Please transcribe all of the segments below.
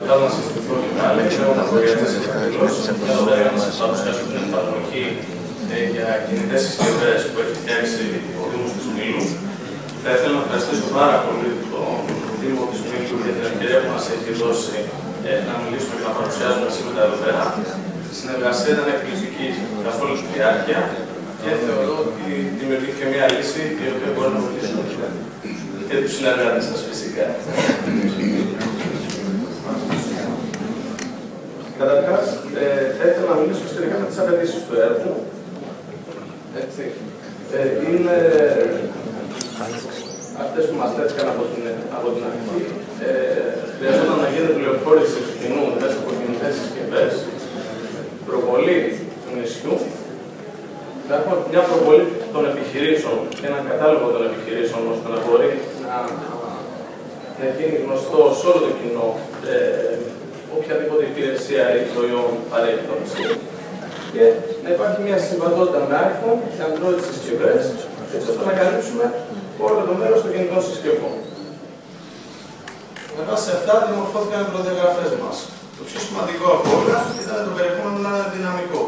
Θα να συστηθώ και πάλι, ξέρω να χωριάζεσαι κατήλως. Εδώ πέρα να σας παρουσιάσω την εφαρμογή για κινητές συσκευές που έχει φτιάξει ο Δήμος της Μήλου. Θα ήθελα να ευχαριστήσω πάρα πολύ τον Δήμο της Μήλου για την ευκαιρία που μας έχει δώσει να μιλήσουμε και να παρουσιάσουμε σήμερα εδώ πέρα. Η συνεργασία ήταν εκπληκτική καθ' όλη τη διάρκεια και θεωρώ ότι δημιουργήθηκε μια λύση η οποία μπορεί να βοηθήσει και τους συνεργάτες σας φυσικά. Καταρχάς, θα ήθελα να μιλήσω σχετικά με τις απαιτήσεις του έργου. Είναι αυτές που μας θέτηκαν από την αρχή. Χρειαζόταν να γίνει πληροφόρηση του κοινού μέσα από κινητές συσκευές, προβολή του νησιού, να έχουμε μια προβολή των επιχειρήσεων και έναν κατάλογο των επιχειρήσεων ώστε να μπορεί να γίνει γνωστό σε όλο το κοινό οποιαδήποτε υπηρεσία ή προϊόν παρέχει το νησί. Και να υπάρχει μια συμβατότητα με iPhone και Android συσκευές, έτσι ώστε να καλύψουμε όλο το μέρος των κινητών συσκευών. Με βάση αυτά, διαμορφώθηκαν οι προδιαγραφές μας. Το πιο σημαντικό από όλα ήταν το περιεχόμενο να είναι δυναμικό,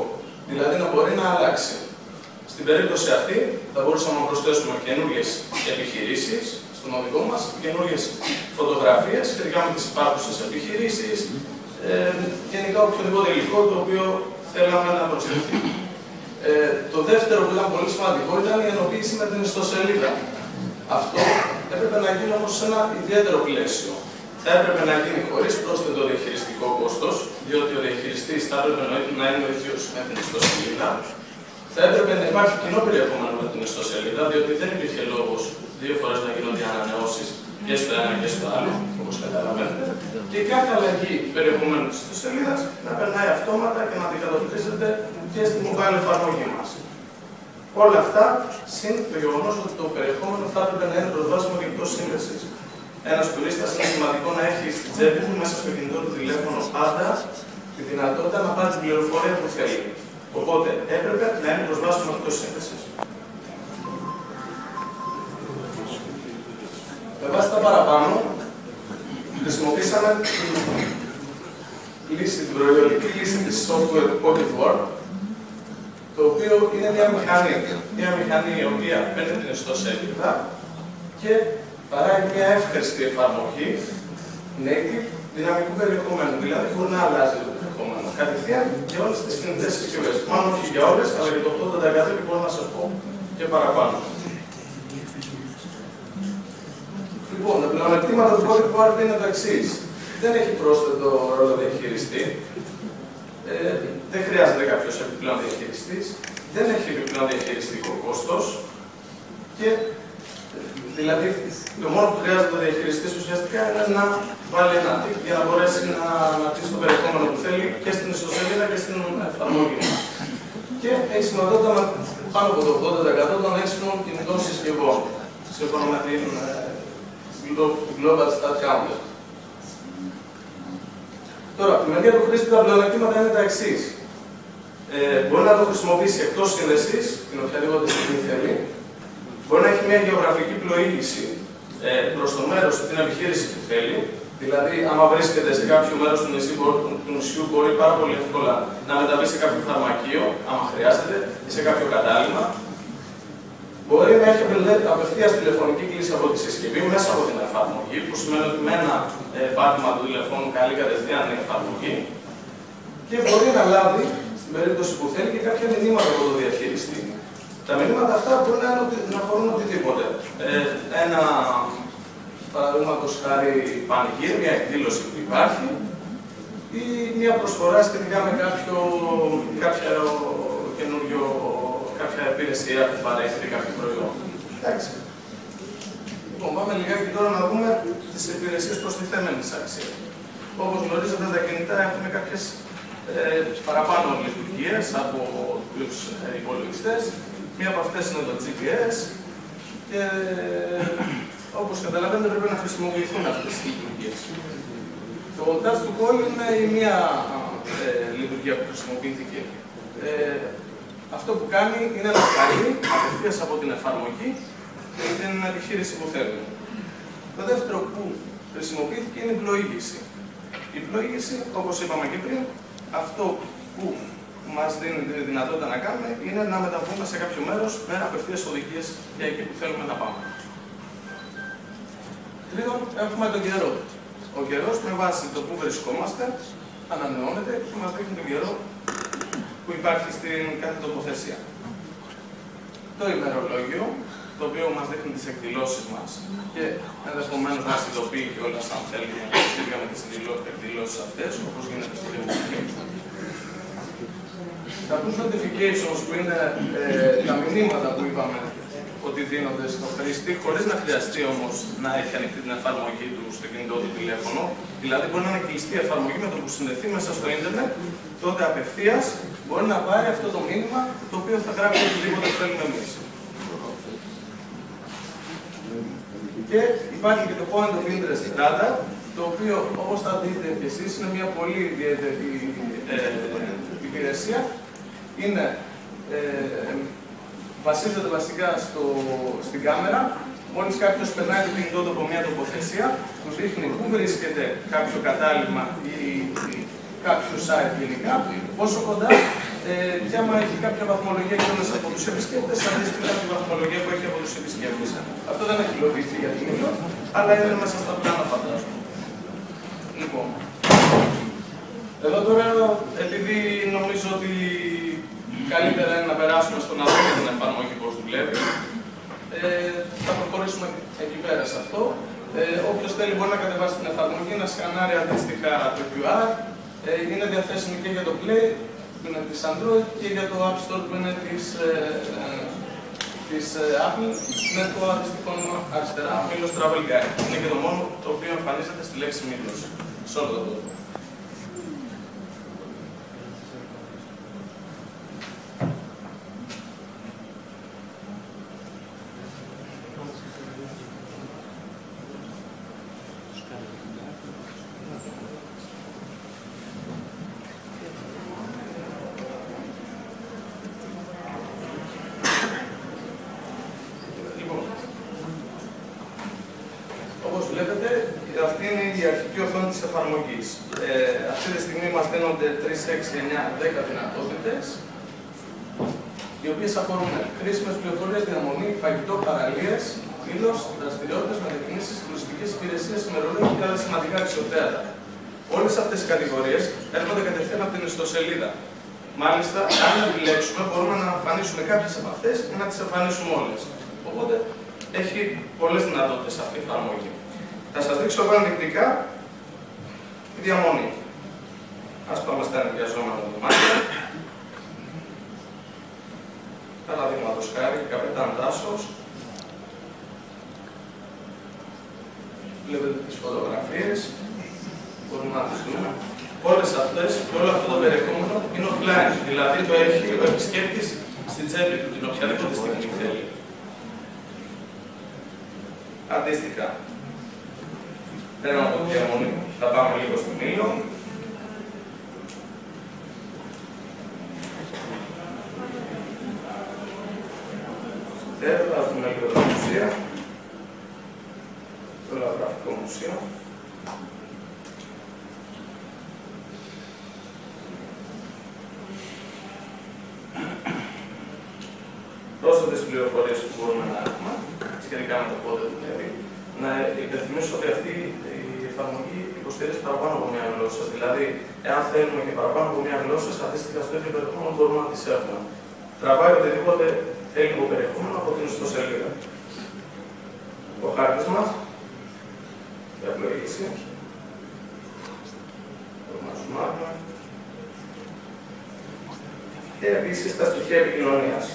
δηλαδή να μπορεί να αλλάξει. Στην περίπτωση αυτή, θα μπορούσαμε να προσθέσουμε καινούργιες επιχειρήσεις στον οδηγό μας, καινούργιες φωτογραφίες σχετικά με τις υπάρχουσες επιχειρήσεις, γενικά οποιοδήποτε υλικό το οποίο θέλαμε να προσθεθεί. Το δεύτερο που ήταν πολύ σημαντικό ήταν η ενοποίηση με την ιστοσελίδα. Αυτό έπρεπε να γίνει όμως σε ένα ιδιαίτερο πλαίσιο. Θα έπρεπε να γίνει χωρίς πρόσθετο διαχειριστικό κόστος, διότι ο διαχειριστής θα έπρεπε να είναι ο ίδιος με την ιστοσελίδα. Θα έπρεπε να υπάρχει κοινό περιεχόμενο με την ιστοσελίδα, διότι δεν υπήρχε λόγος δύο φορές να γίνονται ανανεώσεις και στο ένα και στο άλλο, όπως καταλαβαίνετε. Και κάθε αλλαγή περιεχομένου της ιστοσελίδας να περνάει αυτόματα και να αντικατοπτρίζεται και στη mobile εφαρμογή μας. Όλα αυτά, συν το γεγονός ότι το περιεχόμενο θα έπρεπε να είναι προσβάσιμο και εκτός σύνδεσης. Ένας τουρίστας είναι σημαντικό να έχει στη τσέπη του μέσα στο κινητό του τηλέφωνο πάντα τη δυνατότητα να πάρει την πληροφορία που θέλει. Οπότε έπρεπε να είναι προσβάσιμο εκτός σύνδεσης. Με βάση τα παραπάνω, χρησιμοποίησαμε την προϊόντική λύση της software Pocket, το οποίο είναι μια μηχανή η οποία παίρνει την ιστοσελίδα και παράγει μια εύχρηστη εφαρμογή native δυναμικού περιεχομένου. Δηλαδή μπορεί να αλλάζει το περιεχόμενο κατευθείαν για όλες τις κινητές συσκευές. Μάλλον όχι για όλες, αλλά για το 80% και μπορώ να σας πω και παραπάνω. Λοιπόν, τα πλεονεκτήματα του Pocket είναι το εξής. Δεν έχει πρόσθετο ρόλο διαχειριστή. Δεν χρειάζεται κάποιος επιπλέον διαχειριστής. Δεν έχει επιπλέον διαχειριστικό κόστος. Και δηλαδή, το μόνο που χρειάζεται ο διαχειριστής ουσιαστικά είναι να βάλει ένα τικ για να μπορέσει να αναπτύξει το περιεχόμενο που θέλει και στην ιστοσελίδα και στην εφαρμογή. Και έχει σημαντότητα με πάνω από το 80% των έξυπνων κινητών συσκευών. Σύμφωνα με την Global Stat Counter. Τώρα, τη μεριά του χρήστη τα πλεονεκτήματα είναι τα εξής. Μπορεί να το χρησιμοποιήσει εκτός σύνδεσης, την οποιαδήποτε στιγμή θέλει. Μπορεί να έχει μια γεωγραφική πλοήγηση προς το μέρος την επιχείρηση που θέλει. Δηλαδή, άμα βρίσκεται σε κάποιο μέρος του νησιού, μπορεί πάρα πολύ εύκολα να μεταβεί σε κάποιο φαρμακείο, άμα χρειάζεται, ή σε κάποιο κατάλημα. Μπορεί να έχει απευθείας τηλεφωνική κλήση από τη συσκευή μέσα από την εφαρμογή, που σημαίνει ότι με ένα πάτημα του τηλεφώνου καλεί κατευθείαν την εφαρμογή. Και μπορεί να λάβει, στην περίπτωση που θέλει, και κάποια μηνύματα από το διαχειριστή. Τα μηνύματα αυτά μπορεί να αφορούν οτιδήποτε. Ένα, παραδείγματος χάρη, πανηγύρι, μια εκδήλωση που υπάρχει, ή μια προσφορά σχετικά με κάποια υπηρεσία που παρέχει κάποιο προϊόν. Εντάξει. Λοιπόν, πάμε λιγάκι τώρα να δούμε τις υπηρεσίες προστιθέμενης αξίας. Όπως γνωρίζετε, τα κινητά έχουν κάποιες παραπάνω λειτουργίες από τους υπολογιστές. Μία από αυτές είναι το GPS και όπως καταλαβαίνετε πρέπει να χρησιμοποιηθούν αυτές τις λειτουργίες. Το touch to call είναι η μία λειτουργία που χρησιμοποιήθηκε. Αυτό που κάνει είναι να καλεί απευθείας από την εφαρμογή την επιχείρηση που θέλει. Το δεύτερο που χρησιμοποιήθηκε είναι η πλοήγηση. Η πλοήγηση, όπως είπαμε και πριν, αυτό που μας δίνει τη δυνατότητα να κάνουμε είναι να μεταβούμε σε κάποιο μέρος με απευθείας οδηγίες για εκεί που θέλουμε να πάμε. Τρίτον, έχουμε τον καιρό. Ο καιρός, με βάση το που βρισκόμαστε, ανανεώνεται και μας δείχνει τον καιρό που υπάρχει στην κάθε τοποθεσία. Το ημερολόγιο, το οποίο μας δείχνει τις εκδηλώσεις μας και ενδεχομένως μας ειδοποιεί κιόλας αν θέλουμε σχετικά με τις εκδηλώσεις αυτές, όπως γίνεται στο δημοτικό. Τα push notifications, που είναι τα μηνύματα που είπαμε ότι δίνονται στο χρήστη, χωρίς να χρειαστεί όμως να έχει ανοιχτή την εφαρμογή του στο κινητό του τηλέφωνο. Δηλαδή, μπορεί να είναι κλειστή εφαρμογή με το που συνδεθεί μέσα στο ίντερνετ, τότε απευθείας μπορεί να πάρει αυτό το μήνυμα το οποίο θα γράψει οτιδήποτε θέλουμε εμείς. Και υπάρχει και το Point of Interest Data, το οποίο, όπως θα δείτε και εσείς, είναι μια πολύ ιδιαίτερη υπηρεσία. Βασίζεται βασικά στην κάμερα. Μόλις κάποιος περνάει το κινητό του από μια τοποθεσία, του δείχνει πού βρίσκεται κάποιο κατάλημα ή κάποιο site γενικά, πόσο κοντά, και άμα έχει κάποια βαθμολογία κιόλας από τους επισκέπτες, αντίστοιχα κάποια βαθμολογία που έχει από τους επισκέπτες. Αυτό δεν έχει υλοποιηθεί για την ίδια, αλλά είναι μέσα στα πλάνα, φαντάζομαι. Λοιπόν, εδώ τώρα, επειδή νομίζω ότι καλύτερα είναι να περάσουμε στο να δούμε την εφαρμογή πώς δουλεύει, θα προχωρήσουμε εκεί πέρα σε αυτό. Όποιος θέλει μπορεί να κατεβάσει την εφαρμογή, να σκανάρει αντίστοιχα το QR. Είναι διαθέσιμη και για το Play, που είναι της Android, και για το App Store, που είναι της Apple, με το αντίστοιχο όνομα αριστερά, Milos Travel Guide. Είναι και το μόνο το οποίο εμφανίζεται στη λέξη Milos, σε όλο τον κόσμο. Αυτή είναι η αρχική οθόνη της εφαρμογής. Αυτή τη στιγμή μας δίνονται 3, 6, 9, 10 δυνατότητες, οι οποίες αφορούν χρήσιμες πληροφορίες, διαμονή, φαγητό, παραλίες, φίλος, δραστηριότητες, μετακινήσεις, τουριστικές υπηρεσίες, ημερολόγια και άλλα σημαντικά αξιοθέατα. Όλες αυτές οι κατηγορίες έρχονται κατευθείαν από την ιστοσελίδα. Μάλιστα, αν επιλέξουμε, μπορούμε να εμφανίσουμε κάποιες από αυτές ή να τις εμφανίσουμε όλες. Οπότε, έχει πολλές δυνατότητες αυτή η εφαρμογή. Θα σας δείξω εγώ ενδεικτικά τη διαμονή. Ας πάμε στα ενοικιαζόμενα δωμάτια. Παραδείγματος χάρη, Καπετάν Τάσος. Βλέπετε τις φωτογραφίες. Μπορούμε να τις δούμε. Όλες αυτές και όλο αυτό το περιεχόμενο είναι offline. Δηλαδή το έχει ο επισκέπτης στην τσέπη του, την οποιαδήποτε στιγμή θέλει. Αντίστοιχα, θέλω από τη διαμονή, θα πάμε λίγο στη Μήλο. Θέλω, θα δούμε λίγο τα μουσεία, το Λαογραφικό Μουσείο. Πρόσθετες πληροφορίες που μπορούμε να έχουμε σχετικά με το πότε δουλεύει. Να υπενθυμίσω ότι αυτή η εφαρμογή υποστηρίζει παραπάνω από μια γλώσσα. Δηλαδή, εάν θέλουμε και παραπάνω από μια γλώσσα, αντίστοιχα στο ίδιο περιεχόμενο μπορούμε να τις έχουμε. Τραβάει οτιδήποτε ελληνικό περιεχόμενο από την ιστοσελίδα. Ο χάρτης μας, για πλοήγηση. Μπορούμε να ζουμάρουμε. Και επίσης τα στοιχεία επικοινωνίας.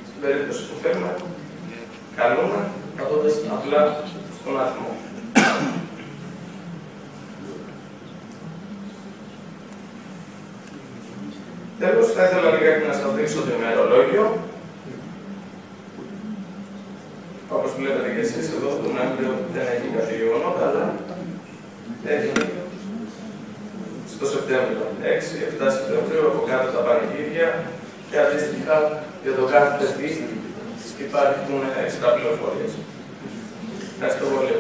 Στην περίπτωση που θέλουμε, καλούμε, πατώντας απλά στον αριθμό. Τέλος, θα ήθελα λιγάκι να σας δείξω το ημερολόγιο. Όπως βλέπετε και εσείς εδώ, το Νοέμβριο δεν έχει κάτι γεγονότα, αλλά έχει στο Σεπτέμβριο, 6-7 Σεπτεμβρίου, από κάτω τα πανηγύρια και αντίστοιχα για το κάθε παιδί υπάρχουν έξτρα πληροφορίες. Ευχαριστώ πολύ.